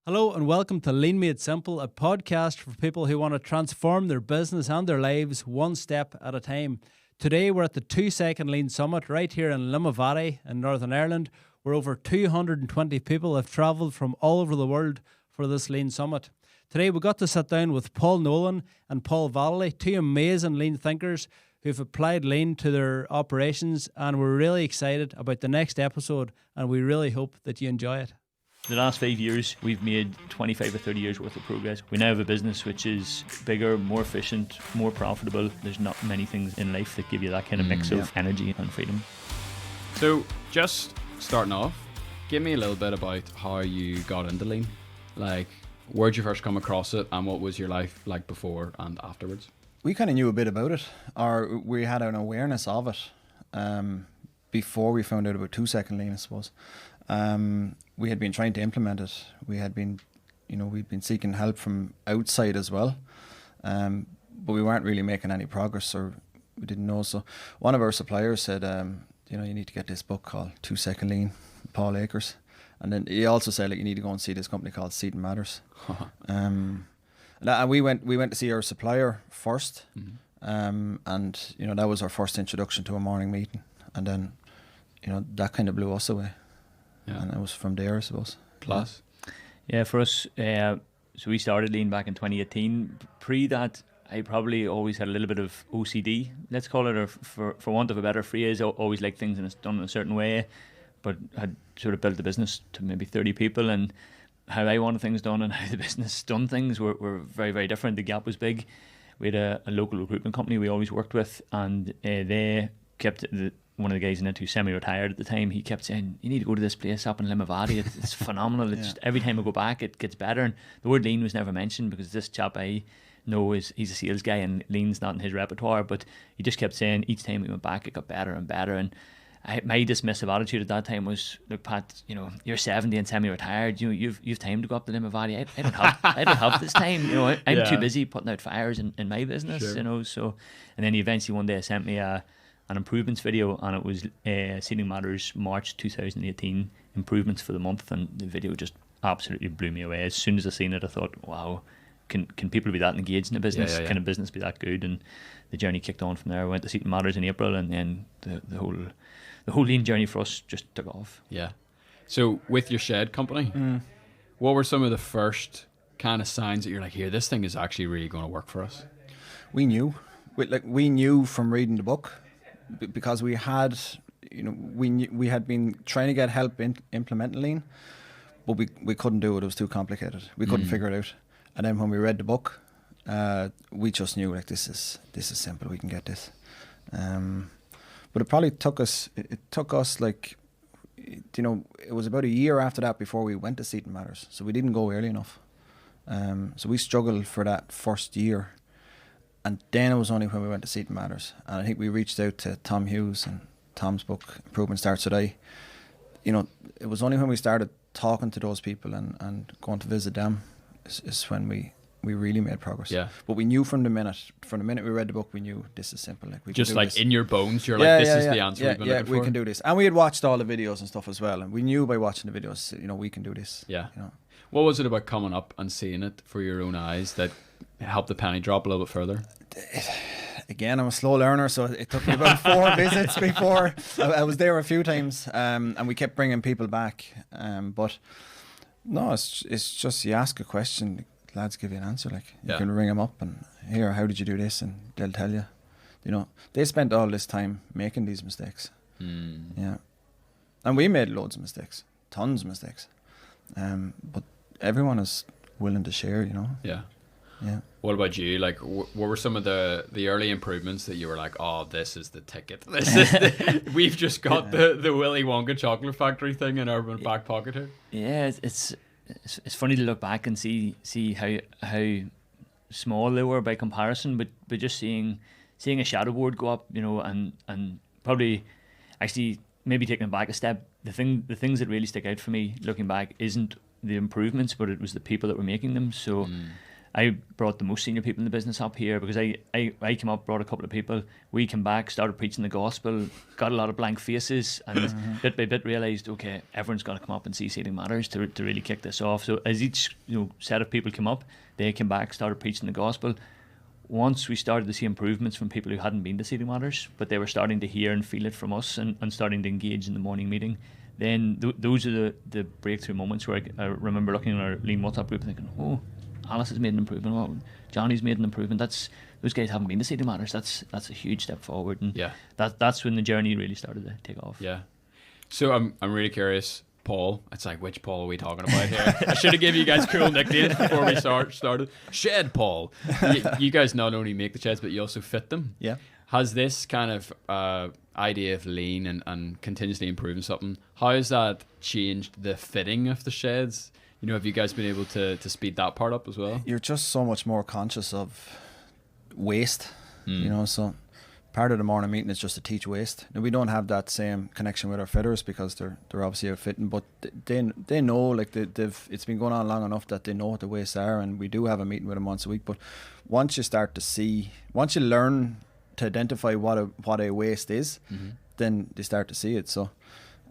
Hello and welcome to Lean Made Simple, a podcast for people who want to transform their business and their lives one step at a time. Today we're at the 2-Second Lean Summit right here in Vallely in Northern Ireland, where over 220 people have travelled from all over the world for this Lean Summit. Today we got to sit down with Paul Nolan and Paul Vallely, two amazing lean thinkers who've applied lean to their operations, and we're really excited about the next episode, and we really hope that you enjoy it. The last 5 years, we've made 25 or 30 years worth of progress. We now have a business which is bigger, more efficient, more profitable. There's not many things in life that give you that kind of mix of energy and freedom. So, just starting off, give me a little bit about how you got into lean. Like, where'd you first come across it, and what was your life like before and afterwards? We kind of knew a bit about it, or we had an awareness of it before we found out about 2-Second Lean, I suppose. We had been trying to implement it. We had been, we'd been seeking help from outside as well, but we weren't really making any progress, or we didn't know. So one of our suppliers said, you need to get this book called 2-Second Lean, Paul Akers. And then he also said, you need to go and see this company called Seaton Matters. And we went to see our supplier first, and that was our first introduction to a morning meeting. And then, that kind of blew us away. Yeah. And it was from there, I suppose. Class. Yeah, for us, so we started lean back in 2018. Pre that, I probably always had a little bit of OCD, let's call it, or for want of a better phrase, always like things done in a certain way, but had sort of built the business to maybe 30 people, and how I wanted things done and how the business done things were very, very different. The gap was big. We had a local recruitment company we always worked with, and they kept one of the guys in it who's semi-retired at the time, he kept saying, you need to go to this place up in Limavady. It's phenomenal. It's just, every time I go back, it gets better. And the word lean was never mentioned, because this chap I know he's a sales guy and lean's not in his repertoire, but he just kept saying each time we went back, it got better and better. And my dismissive attitude at that time was, look, Pat, you're 70 and semi-retired. You've time to go up to Limavady. I don't have this time. I'm too busy putting out fires in my business. Sure. So, and then he eventually one day sent me an improvements video, and it was Seating Matters March 2018 improvements for the month, and the video just absolutely blew me away. As soon as I seen it, I thought, wow, can people be that engaged in a business? Can a business be that good? And the journey kicked on from there. I went to Seating Matters in April, and then the whole lean journey for us just took off. Yeah. So with your shed company, what were some of the first kind of signs that you're like, here, this thing is actually really going to work for us? We knew from reading the book, because we had, we had been trying to get help in implementing lean, but we couldn't do it. It was too complicated. We couldn't figure it out. And then when we read the book, we just knew, this is simple. We can get this. But it probably took us. It took us it was about a year after that before we went to Seaton Matters. So we didn't go early enough. So we struggled for that first year. And then it was only when we went to Seaton Matters. And I think we reached out to Tom Hughes and Tom's book, Improvement Starts Today. It was only when we started talking to those people and going to visit them is when we really made progress. Yeah. But we knew from the minute we read the book, we knew this is simple. We just can do this. In your bones, you're this is the answer we've been looking for. We can do this. And we had watched all the videos and stuff as well. And we knew by watching the videos, we can do this. Yeah. What was it about coming up and seeing it for your own eyes that helped the penny drop a little bit further? Again, I'm a slow learner, so it took me about 4 visits before. I was there a few times, and we kept bringing people back. But no, it's just you ask a question, the lads give you an answer. You can ring them up and, here, how did you do this? And they'll tell you. They spent all this time making these mistakes. Yeah. And we made loads of mistakes, tons of mistakes. But everyone is willing to share, Yeah. Yeah. What about you? What were some of the early improvements that you were like, oh, this is the ticket. We've just got the Willy Wonka chocolate factory thing in our back pocket here. Yeah, it's funny to look back and see how small they were by comparison, but just seeing a shadow board go up, and probably actually maybe taking it back a step. The things that really stick out for me looking back isn't the improvements, but it was the people that were making them. So. I brought the most senior people in the business up here because I came up, brought a couple of people. We came back, started preaching the gospel, got a lot of blank faces, and bit by bit realised, okay, everyone's got to come up and see Seating Matters to really kick this off. So as each set of people came up, they came back, started preaching the gospel. Once we started to see improvements from people who hadn't been to Seating Matters, but they were starting to hear and feel it from us and starting to engage in the morning meeting, then those are the breakthrough moments where I remember looking at our Lean WhatsApp group and thinking, oh, Alice has made an improvement. Oh, Johnny's made an improvement. Those guys haven't been to Seating Matters. That's a huge step forward, and that's when the journey really started to take off. Yeah. So I'm really curious, Paul. It's like, which Paul are we talking about here? I should have given you guys cool nicknames before we started. Shed Paul. You guys not only make the sheds, but you also fit them. Yeah. Has this kind of idea of lean and continuously improving something, how has that changed the fitting of the sheds? Have you guys been able to speed that part up as well? You're just so much more conscious of waste, so part of the morning meeting is just to teach waste. Now, we don't have that same connection with our fitters because they're obviously outfitting, but they know, like it's been going on long enough that they know what the wastes are, and we do have a meeting with them once a week. But once you learn to identify what a waste is, then they start to see it. So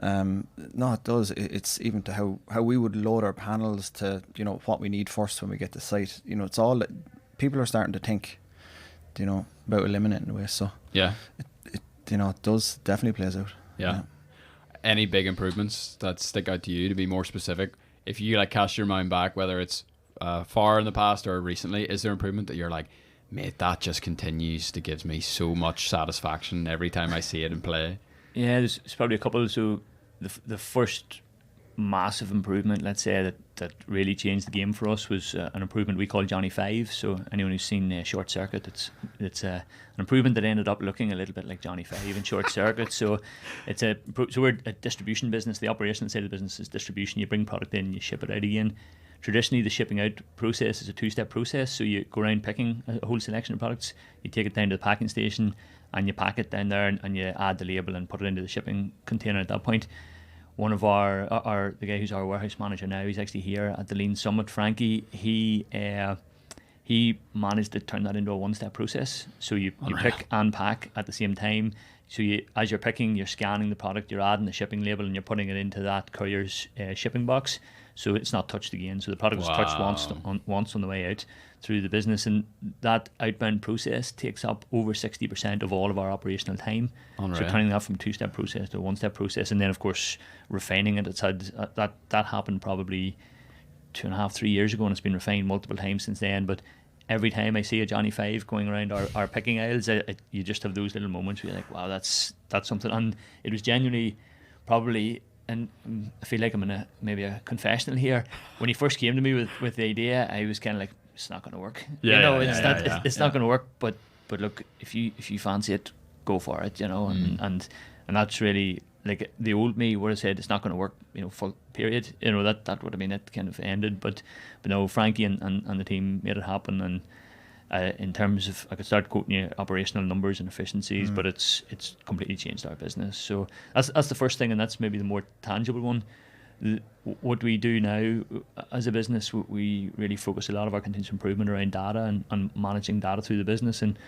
no, it does. It's even to how we would load our panels to what we need first when we get to site. It's all that people are starting to think about eliminating waste. So yeah, it does definitely plays out. Yeah. Any big improvements that stick out to you, to be more specific? If you cast your mind back, whether it's far in the past or recently, is there improvement that you're like, mate, that just continues to give me so much satisfaction every time I see it in play? Yeah, there's probably a couple. So the first massive improvement, let's say, that really changed the game for us was an improvement we call Johnny 5. So anyone who's seen Short Circuit, it's an improvement that ended up looking a little bit like Johnny 5 in Short Circuit. So we're a distribution business. The operational side of the business is distribution. You bring product in, you ship it out again. Traditionally, the shipping out process is a two-step process. So you go around picking a whole selection of products, you take it down to the packing station, and you pack it down there, and you add the label and put it into the shipping container at that point. One of the guy who's our warehouse manager now, he's actually here at the Lean Summit, Frankie. He managed to turn that into a one-step process. So you pick and pack at the same time. So as you're picking, you're scanning the product, you're adding the shipping label, and you're putting it into that courier's shipping box. So it's not touched again. So the product is touched once on the way out through the business, and that outbound process takes up over 60% of all of our operational time. Unreal. So turning that from two-step process to a one-step process, and then of course refining it. It's had that happened probably 2.5-3 years ago, and it's been refined multiple times since then. But every time I see a Johnny 5 going around our picking aisles, you just have those little moments where you're like, wow, that's something. And it was genuinely probably, and I feel like I'm in maybe a confessional here. When he first came to me with the idea, I was kind of like, it's not going to work. It's not going to work. But look, if you fancy it, go for it. And that's really like the old me would have said it's not going to work. Full period. That would have been it. Kind of ended. But no, Frankie and the team made it happen. And in terms of, I could start quoting you operational numbers and efficiencies, but it's completely changed our business. So that's the first thing, and that's maybe the more tangible one. What we do now as a business, we really focus a lot of our continuous improvement around data and managing data through the business. And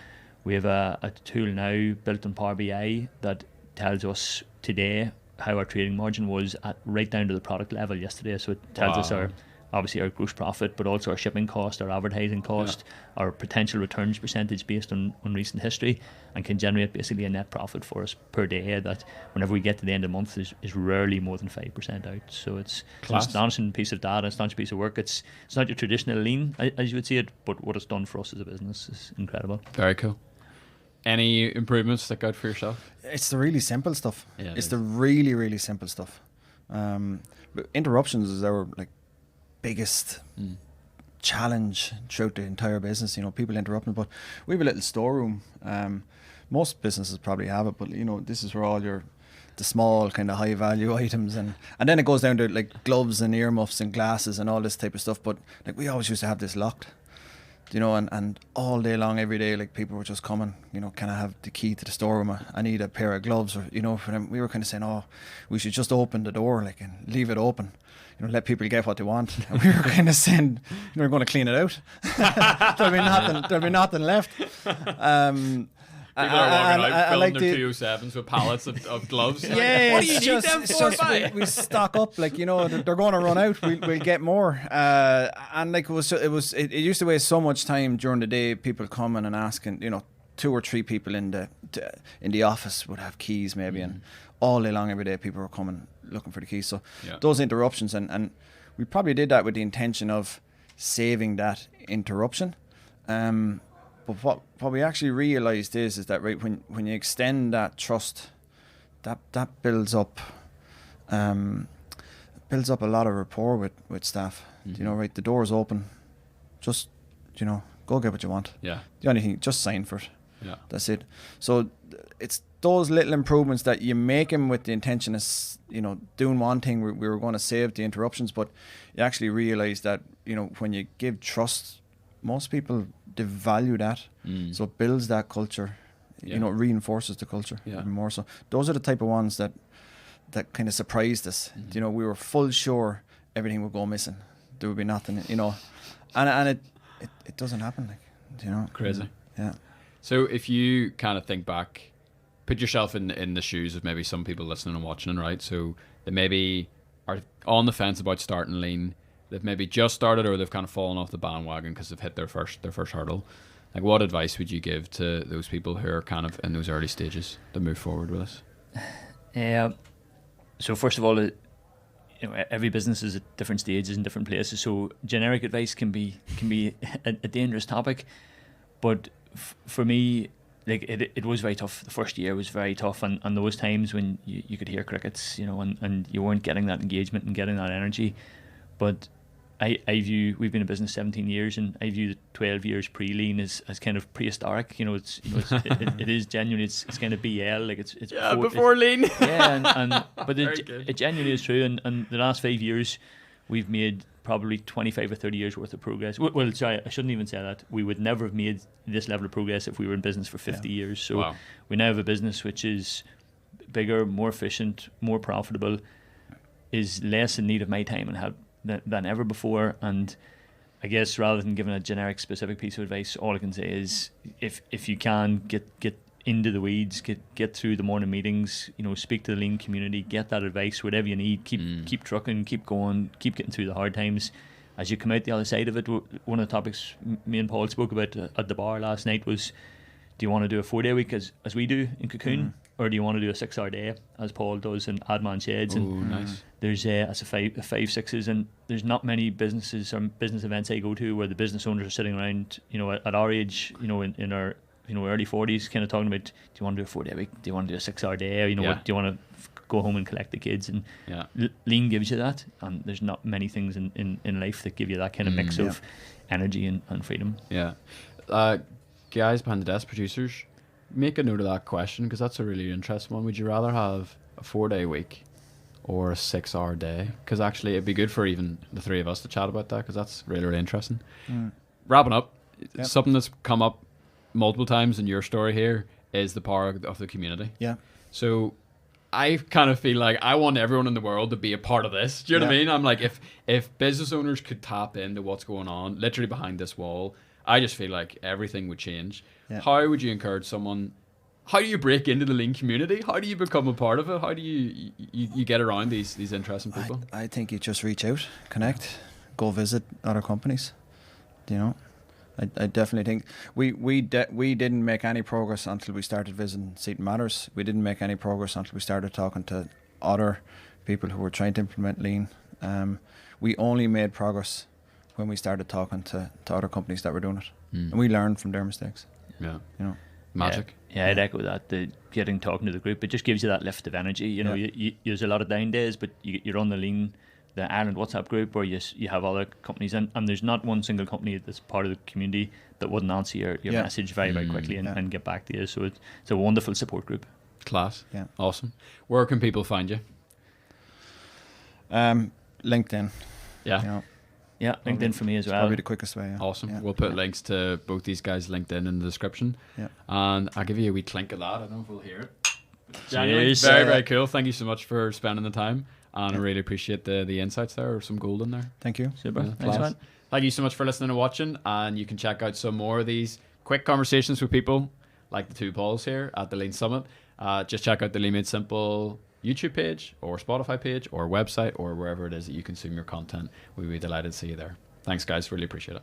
we have a tool now built on Power BI that tells us today how our trading margin was right down to the product level yesterday. So it tells us obviously our gross profit, but also our shipping cost, our advertising cost, our potential returns percentage based on recent history, and can generate basically a net profit for us per day that whenever we get to the end of the month is rarely more than 5% out. So it's an astonishing piece of data, astonishing piece of work. It's not your traditional lean as you would see it, but what it's done for us as a business is incredible. Very cool. Any improvements stick out for yourself? It's the really simple stuff. Yeah, it's the really, really simple stuff. But interruptions is our biggest challenge throughout the entire business. People interrupting, but we have a little storeroom. Most businesses probably have it, but this is where all the small kind of high value items and then it goes down to like gloves and earmuffs and glasses and all this type of stuff. But like we always used to have this locked. You know, and all day long, every day, like people were just coming, you know, can I have the key to the storeroom? I need a pair of gloves, or, you know, for them. We were kind of saying, oh, we should just open the door, like, and leave it open, you know, let people get what they want. And we were kind of saying, we're going to clean it out. There'll be nothing left. People are walking out, filling like their 207s with pallets of gloves. Yeah, What do you need them for, we stock up, like, you know, they're going to run out. We'll get more. And like it used to waste so much time during the day. People coming and asking, you know, 2 or 3 people in the office would have keys maybe, and all day long every day people were coming looking for the keys. So those interruptions, and we probably did that with the intention of saving that interruption. But what we actually realised is that, right, when you extend that trust, that builds up a lot of rapport with staff. You know, right, the door's open, just, you know, go get what you want. Yeah. The only thing, just sign for it. Yeah. That's it. So it's those little improvements that you make them with the intention of, you know, doing one thing, we were going to save the interruptions, but you actually realise that, you know, when you give trust, most people, they value that. So it builds that culture, you know, it reinforces the culture even more. So those are the type of ones that kind of surprised us. You know, we were full sure everything would go missing. There would be nothing, you know, and it doesn't happen, like, you know. Crazy. Yeah. So if you kind of think back, put yourself in the shoes of maybe some people listening and watching, right? So they maybe are on the fence about starting lean. They've maybe just started, or they've kind of fallen off the bandwagon because they've hit their first hurdle. Like, what advice would you give to those people who are kind of in those early stages to move forward with us? So first of all, you know, every business is at different stages in different places. So generic advice can be a dangerous topic, but for me, like, it was very tough. The first year was very tough, and those times when you could hear crickets, you know, and you weren't getting that engagement and getting that energy. But I view, we've been in business 17 years, and I view the 12 years pre-lean as kind of prehistoric. You know, it is genuinely, it's kind of BL, like it's before lean. Yeah, but it genuinely is true. And the last 5 years, we've made probably 25 or 30 years worth of progress. Well, sorry, I shouldn't even say that. We would never have made this level of progress if we were in business for 50 years. So we now have a business which is bigger, more efficient, more profitable, is less in need of my time and help than ever before. And I guess rather than giving a generic specific piece of advice, all I can say is if you can get into the weeds, get through the morning meetings, you know, speak to the lean community, get that advice, whatever you need, keep trucking, keep going, keep getting through the hard times. As you come out the other side of it, one of the topics me and Paul spoke about at the bar last night was, do you want to do a 4-day week as we do in Kukoon, or do you want to do a 6-hour day as Paul does in Adman Sheds? And Nice. There's that's a 5-6s, and there's not many businesses or business events I go to where the business owners are sitting around, you know, at our age, you know, in our, you know, early 40s, kind of talking about, do you want to do a 4-day week? Do you want to do a 6-hour day? Or, you know, what, do you want to go home and collect the kids? And lean gives you that, and there's not many things in life that give you that kind of mix of energy and freedom. Yeah. Guys behind the desk, producers, make a note of that question, because that's a really interesting one. Would you rather have a 4-day week or a 6-hour day? Because actually it'd be good for even the three of us to chat about that, because that's really, really interesting. Wrapping up, something that's come up multiple times in your story here is the power of the community. Yeah. So I kind of feel like I want everyone in the world to be a part of this. Do you know what I mean? I'm like, if business owners could tap into what's going on literally behind this wall, I just feel like everything would change. Yeah. How would you encourage someone? How do you break into the lean community? How do you become a part of it? How do you get around these interesting people? I think you just reach out, connect, go visit other companies. You know, I definitely think we didn't make any progress until we started visiting Seaton Matters. We didn't make any progress until we started talking to other people who were trying to implement lean. We only made progress when we started talking to other companies that were doing it, and we learned from their mistakes. Yeah, you know, magic. Yeah, I'd echo that. Talking to the group, it just gives you that lift of energy. You know, you there's a lot of down days, but you're on the Ireland WhatsApp group where you have other companies, and there's not one single company that's part of the community that wouldn't answer your message very, very quickly and get back to you. So it's a wonderful support group. Class. Yeah. Awesome. Where can people find you? LinkedIn. Yeah. You know. Yeah, LinkedIn for me as well. Probably the quickest way. Yeah. Awesome. Yeah. We'll put links to both these guys' LinkedIn in the description. Yeah. And I'll give you a wee clink of that. I don't know if we'll hear it. Cheers. Very, very cool. Thank you so much for spending the time. And I really appreciate the insights there. Or some gold in there. Thank you. Super. Yeah, Thanks, class. man. Thank you so much for listening and watching. And you can check out some more of these quick conversations with people like the two Pauls here at the Lean Summit. Just check out the Lean Made Simple YouTube page or Spotify page or website or wherever it is that you consume your content. We'd be delighted to see you there. Thanks, guys. Really appreciate it.